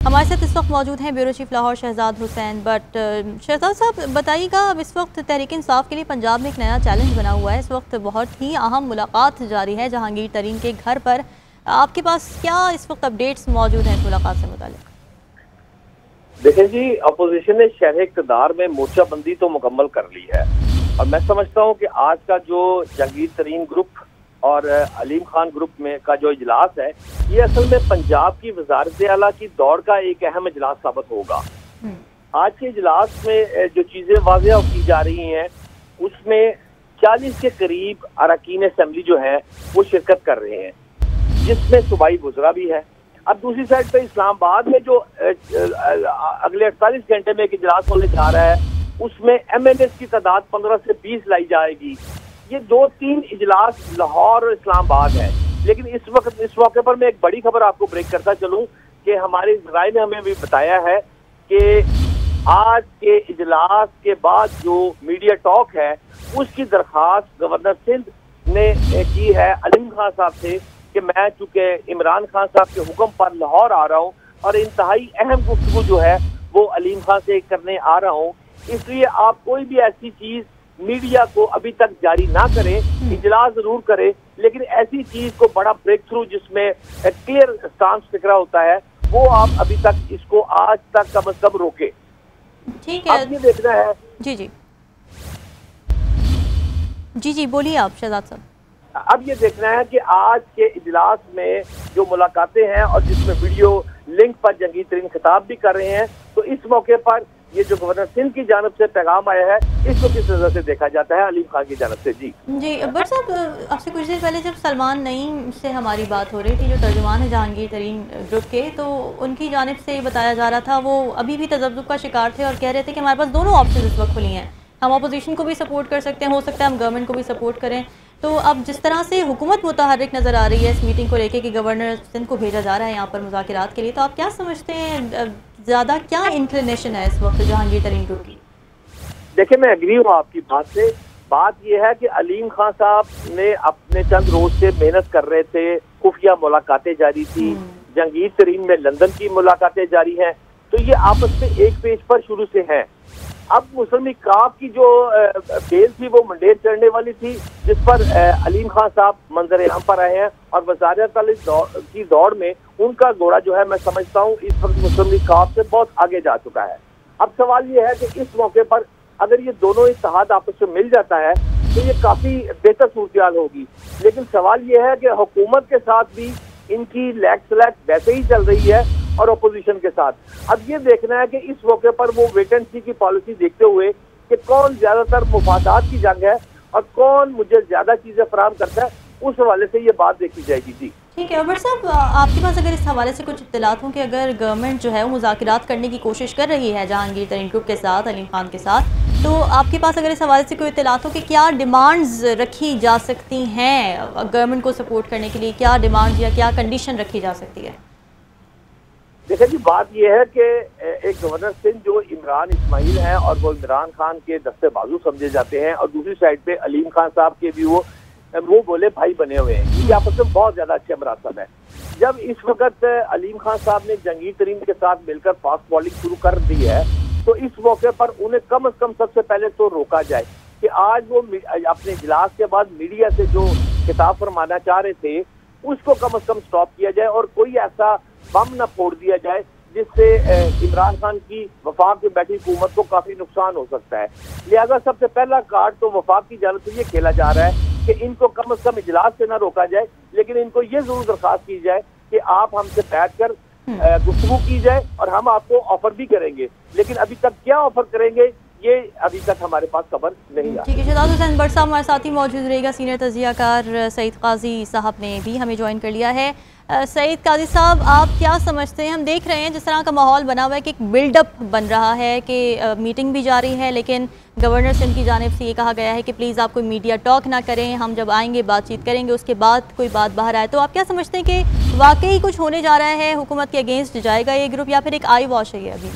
हमारे साथ इस वक्त मौजूद हैं ब्यूरो चीफ लाहौर शहजाद हुसैन बट। शहजाद साहब बताइएगा, अब इस वक्त तहरीक इंसाफ के लिए पंजाब में एक नया चैलेंज बना हुआ है। इस वक्त बहुत ही अहम मुलाकात जारी है जहांगीर तरीन के घर पर। आपके पास क्या इस वक्त अपडेट्स मौजूद हैं इस मुलाकात से मुताल्लिक? देखें जी, अपोजिशन ने शहर इक़्तिदार में मोर्चाबंदी तो मुकम्मल कर ली है और मैं समझता हूँ कि आज का जो जहांगीर तरीन ग्रुप और अलीम खान ग्रुप में का जो इजलास है, ये असल में पंजाब की वजारत आला की दौड़ का एक अहम इजलास साबित होगा। आज के इजलास में जो चीजें वाज़ेह की जा रही हैं उसमें 40 के करीब अरकान असेंबली जो है वो शिरकत कर रहे हैं, जिसमें सूबाई वज़रा भी है। अब दूसरी साइड पे इस्लामाबाद में जो अगले 48 घंटे में एक इजलास होने जा रहा है, उसमें MNS की तादाद 15 से 20 लाई जाएगी। ये 2-3 इजलास लाहौर और इस्लामाबाद है। लेकिन इस मौके पर मैं एक बड़ी खबर आपको ब्रेक करता चलूं कि हमारे ज़राए ने हमें भी बताया है कि आज के इजलास के बाद जो मीडिया टॉक है उसकी दरख्वास्त गवर्नर सिंध ने की है अलीम खान साहब से कि मैं चूंकि इमरान खान साहब के हुक्म पर लाहौर आ रहा हूँ और इंतहाई अहम गुफ्तगू जो है वो अलीम खान से करने आ रहा हूँ, इसलिए आप कोई भी ऐसी चीज मीडिया को अभी तक जारी ना करें। इजलास जरूर करें, लेकिन ऐसी चीज को बड़ा ब्रेक थ्रू जिसमें क्लियर स्टांस फिक्रा होता है वो आप अभी तक इसको आज तक कम से कम रोके। ठीक है, अब ये देखना है। जी जी जी जी बोलिए आप शहजाद साहब। अब ये देखना है कि आज के इजलास में जो मुलाकातें हैं और जिसमें वीडियो लिंक पर जहांगीर तरीन खिताब भी कर रहे हैं, तो इस मौके पर ये जो गवर्नर सिंध की जानब से पैगाम आया है इसको किस नजर से देखा जाता है अलीम खान की जानब से? जी जी बट साहब, आपसे कुछ देर पहले जब सलमान नईम से हमारी बात हो रही थी, जो तर्जुमान है जहांगीर तरीन ग्रुप के, तो उनकी जानब से बताया जा रहा था वो अभी भी तजब्जुब का शिकार थे और कह रहे थे कि हमारे पास दोनों ऑप्शन इस वक्त खुली हैं, हम अपोजिशन को भी सपोर्ट कर सकते हैं, हो सकता है हम गवर्नमेंट को भी सपोर्ट करें। तो अब जिस तरह से हुकूमत मुतहर्रिक नज़र आ रही है इस मीटिंग को लेके कि गवर्नर सिंध को भेजा जा रहा है यहाँ पर मुज़ाकरात के लिए, तो आप क्या समझते हैं ज़्यादा क्या इंक्लिनेशन है इस वक्त जहांगीर तरीन ग्रुप की? देखिए, मैं एग्री हूँ आपकी बात से। बात यह है कि अलीम खान साहब ने अपने चंद रोज से मेहनत कर रहे थे, खुफिया मुलाकातें जारी थी, जहांगीर तरीन में लंदन की मुलाकातें जारी हैं, तो ये आपस में एक पेज पर शुरू से हैं। अब मुस्लिम लीग काफ की जो बेल थी वो मंडेर चढ़ने वाली थी, जिस पर अलीम खान साहब मंजर आम पर आए हैं और वजारत की दौड़ में उनका घोड़ा जो है मैं समझता हूँ इस वक्त मुस्लिम लीग काफ से बहुत आगे जा चुका है। अब सवाल ये है कि इस मौके पर अगर ये दोनों इत्तेहाद आपस में मिल जाता है तो ये काफी बेहतर सूरत होगी। लेकिन सवाल ये है कि हुकूमत के साथ भी इनकी लैग सेलेक्ट वैसे ही चल रही है और अपोजिशन के साथ। अब ये देखना है कि इस मौके पर वो वेकेंसी की पॉलिसी देखते हुए कि कौन ज्यादातर मुफादात की जंग है और कौन मुझे ज्यादा चीजें फराहम करता है, उस हवाले से ये बात देखी जाएगी। जी ठीक है। अबर साहब, आपके पास अगर इस हवाले से कुछ इत्तलात हों कि अगर गवर्नमेंट जो है वो मुज़ाकरात करने की कोशिश कर रही है जहांगीर तरीन ग्रुप के साथ, अलीम खान के साथ, तो आपके पास अगर इस हवाले से कोई इत्तलात हो कि क्या डिमांड्स रखी जा सकती हैं गवर्नमेंट को सपोर्ट करने के लिए, क्या डिमांड्स या क्या कंडीशन रखी जा सकती है? देखिए जी, बात यह है कि एक गवर्नर सिंध जो इमरान इस्माइल हैं और वो इमरान खान के दस्ते बाजू समझे जाते हैं, और दूसरी साइड पे अलीम खान साहब के भी वो बोले भाई बने हुए हैं। ये आपस में बहुत ज्यादा अच्छे मरासम है। जब इस वक्त अलीम खान साहब ने जहांगीर तरीन के साथ मिलकर फास्ट बॉलिंग शुरू कर दी है, तो इस मौके पर उन्हें कम से कम सबसे पहले तो रोका जाए कि आज वो अपने इजलास के बाद मीडिया से जो खिताब फरमाना चाह रहे थे उसको कम से कम स्टॉप किया जाए और कोई ऐसा बम न फोड़ दिया जाए जिससे इमरान खान की वफाक में बैठी हुकूमत को काफी नुकसान हो सकता है। लिहाजा सबसे पहला कार्ड तो वफाक की जानब से ये खेला जा रहा है कि इनको कम से कम इजलास से ना रोका जाए, लेकिन इनको ये जरूर दरखास्त की जाए कि आप हमसे बैठकर गुफ्तगू की जाए और हम आपको ऑफर भी करेंगे, लेकिन अभी तक क्या ऑफर करेंगे ये अभी तक हमारे पास खबर नहीं आई। ठीक है, शहजाद हुसैन भट्ट साहब हमारे साथ ही मौजूद रहेगा। सीनियर तजियाकार सईद काजी साहब ने भी हमें ज्वाइन कर लिया है। सईद काजी साहब, आप क्या समझते हैं? हम देख रहे हैं जिस तरह का माहौल बना हुआ है कि एक बिल्डअप बन रहा है कि मीटिंग भी जारी है, लेकिन गवर्नर सिंध की जानिब से ये कहा गया है कि प्लीज़ आप कोई मीडिया टॉक ना करें, हम जब आएंगे बातचीत करेंगे, उसके बाद कोई बात बाहर आए। तो आप क्या समझते हैं कि वाकई कुछ होने जा रहा है, हुकूमत के अगेंस्ट जाएगा ये ग्रुप, या फिर एक आई वॉश है ये अभी?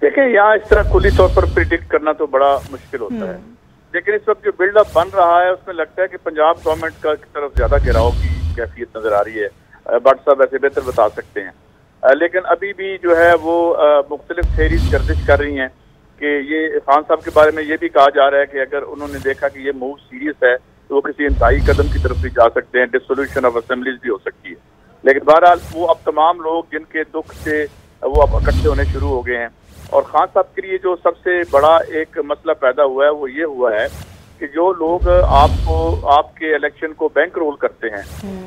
देखिए, यहाँ इस तरह खुली तौर पर प्रिडिक्ट करना तो बड़ा मुश्किल होता है, लेकिन इस वक्त जो बिल्डअप बन रहा है उसमें लगता है कि पंजाब गवर्नमेंट की तरफ ज्यादा गिराव की कैफियत नजर आ रही है। भट्ट साहब ऐसे बेहतर बता सकते हैं। लेकिन अभी भी जो है वो मुख्तलिफ थेरीज गर्दिश कर रही हैं कि ये खान साहब के बारे में ये भी कहा जा रहा है कि अगर उन्होंने देखा कि ये मूव सीरियस है तो वो किसी इंतहाई कदम की तरफ भी जा सकते हैं, डिसोल्यूशन ऑफ असेंबलीज भी हो सकती है। लेकिन बहरहाल वो अब तमाम लोग जिनके दुख से वो अब इकट्ठे होने शुरू हो गए हैं। और खान साहब के लिए जो सबसे बड़ा एक मसला पैदा हुआ है वो ये हुआ है कि जो लोग आपके इलेक्शन को बैंक रोल करते हैं,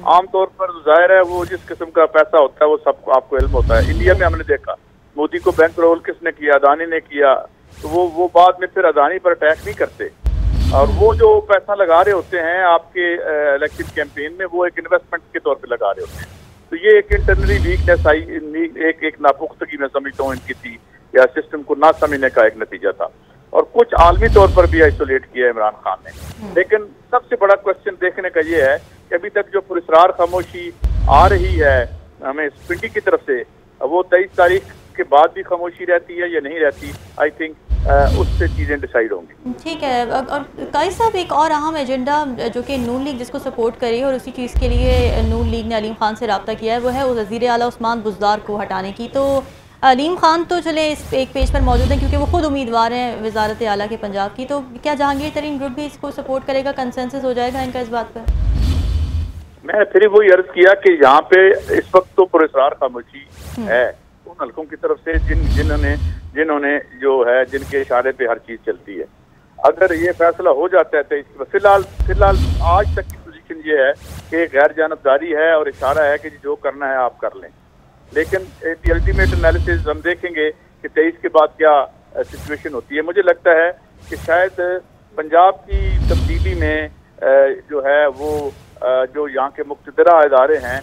आमतौर पर जाहिर है वो जिस किस्म का पैसा होता है वो सबको आपको इल्म होता है। इंडिया में हमने देखा मोदी को बैंक रोल किसने किया, अदानी ने किया, तो वो बाद में फिर अदानी पर अटैक नहीं करते। और वो जो पैसा लगा रहे होते हैं आपके इलेक्शन कैंपेन में वो एक इन्वेस्टमेंट के तौर पे लगा रहे होते हैं। तो ये एक इंटरनली वीकनेस आई, एक नापुख्तगी मैं समझता हूँ इनकी थी, या सिस्टम को ना समझने का एक नतीजा था। और कुछ आलमी तौर पर भी आइसोलेट किया इमरान खान ने। लेकिन सबसे बड़ा क्वेश्चन देखने का ये है कि अभी तक जो पुरस्कार खामोशी आ रही है हमें पिंडी की तरफ से, वो 23 तारीख के बाद भी खामोशी रहती है या नहीं रहती, आई थिंक उससे चीज़ें डिसाइड होंगी। ठीक है। और काजी साहब, एक और अहम एजेंडा जो कि नून लीग जिसको सपोर्ट करे और उसी चीज़ के लिए नून लीग ने अलीम खान से रब्ता किया है वो है वज़ीर आला उस्मान बुज़दार को हटाने की। तो अलीम खान तो चले इस एक पेज पर मौजूद हैं क्योंकि वो खुद उम्मीदवार हैं वज़ारत आला के पंजाब की, तो क्या जहांगीर तरीन ग्रुप भी इसको सपोर्ट करेगा, कंसेंसस हो जाएगा इनका इस बात पर? मैं फिर वही अर्ज किया कि यहाँ पे इस वक्त तो पुरस्कार खामोशी है उन हल्कों की तरफ से जिन्होंने जो है जिनके इशारे पे हर चीज चलती है। अगर ये फैसला हो जाता है तो इसके फिलहाल आज तक की पोजीशन ये है कि गैर जानबदारी है और इशारा है कि जो करना है आप कर लें। लेकिन अल्टीमेट एनालिसिस हम देखेंगे कि 23 के बाद क्या सिचुएशन होती है। मुझे लगता है कि शायद पंजाब की तब्दीली में जो है वो जो यहाँ के मुक़्तदरा इदारे हैं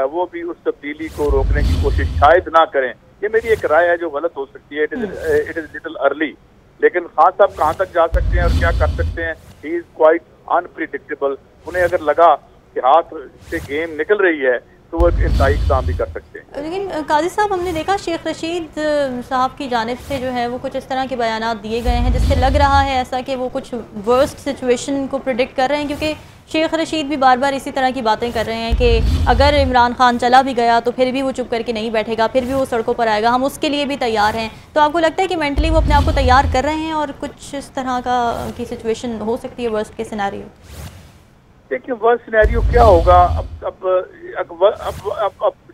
वो भी उस तब्दीली को रोकने की कोशिश शायद ना करें। ये मेरी एक राय है जो गलत हो सकती है। It is little early. लेकिन खान साहब कहाँ तक जा सकते हैं और क्या कर सकते हैं, ही इज क्वाइट अनप्रिडिक्टेबल। उन्हें अगर लगा कि हाथ से गेम निकल रही है तो वो इंतहाई काम भी कर सकते हैं। लेकिन काजी साहब, हमने देखा शेख रशीद साहब की जानिब से जो है वो कुछ इस तरह के बयानात दिए गए हैं जिससे लग रहा है ऐसा कि वो कुछ वर्स्ट सिचुएशन को प्रिडिक्ट कर रहे हैं, क्योंकि शेख रशीद भी बार बार इसी तरह की बातें कर रहे हैं कि अगर इमरान खान चला भी गया तो फिर भी वो चुप करके नहीं बैठेगा, फिर भी वो सड़कों पर आएगा, हम उसके लिए भी तैयार हैं। तो आपको लगता है कि मेंटली वो अपने आप को तैयार कर रहे हैं और कुछ इस तरह की सिचुएशन हो सकती है वर्स्ट के सिनेरियो? देखिए वर्स्ट सिनेरियो क्या होगा, अब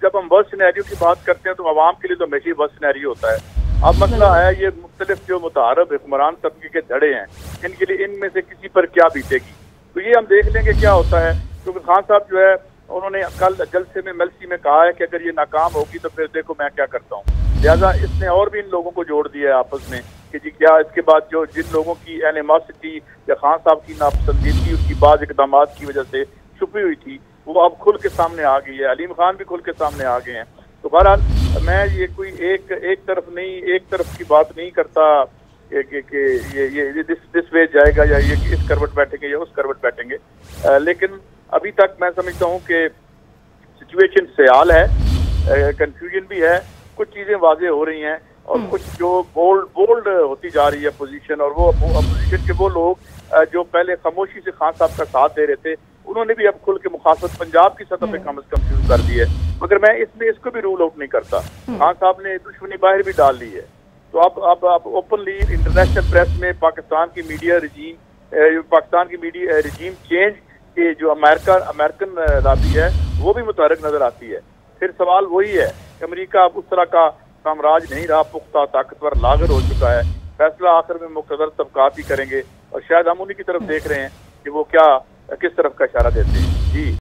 जब हम वर्स्ट सिनेरियो की बात करते हैं तो आवाम के लिए तो हमेशा ही वर्स्ट सिनेरियो होता है। अब मसला है ये मुख्तलिफ जो मुतारब हुक्मरान तबके के धड़े हैं इनके लिए इनमें से किसी पर क्या बीतेगी, तो ये हम देख लेंगे क्या होता है। क्योंकि खान साहब जो है उन्होंने कल जलसे में मेलसी में कहा है कि अगर ये नाकाम होगी तो फिर देखो मैं क्या करता हूँ। लिहाजा इसने और भी इन लोगों को जोड़ दिया है आपस में कि जी क्या इसके बाद जो जिन लोगों की एनिमोसिटी या खान साहब की नापसंदीदगी उनकी बाद इकदाम की वजह से छुपी हुई थी वो अब खुल के सामने आ गई है। अलीम खान भी खुल के सामने आ गए हैं। तो बहरहाल मैं ये कोई एक तरफ की बात नहीं करता कि ये दिस वे जाएगा या ये इस करवट बैठेंगे या उस करवट बैठेंगे। लेकिन अभी तक मैं समझता हूँ कि सिचुएशन सयाल है, कंफ्यूजन भी है, कुछ चीजें वाजे हो रही हैं और कुछ जो बोल्ड होती जा रही है पोजीशन। और वो अपोजिशन के वो लोग जो पहले खामोशी से खान साहब का साथ दे रहे थे उन्होंने भी अब खुल के मुखासमत पंजाब की सतह पे कम से कम शुरू कर दी है। मगर मैं इसमें इसको भी रूल आउट नहीं करता। खान साहब ने दुश्मनी बाहर भी डाल ली है। तो अब ओपनली इंटरनेशनल प्रेस में पाकिस्तान की मीडिया रजीम चेंज के जो अमेरिकन लॉबी है वो भी मुतहरक नजर आती है। फिर सवाल वही है कि अमेरिका अब उस तरह का साम्राज्य नहीं रहा, पुख्ता ताकतवर लागर हो चुका है। फैसला आखिर में मुक़तदर तबकात ही करेंगे और शायद हम उन्हीं की तरफ देख रहे हैं कि वो किस तरफ का इशारा देते हैं। जी।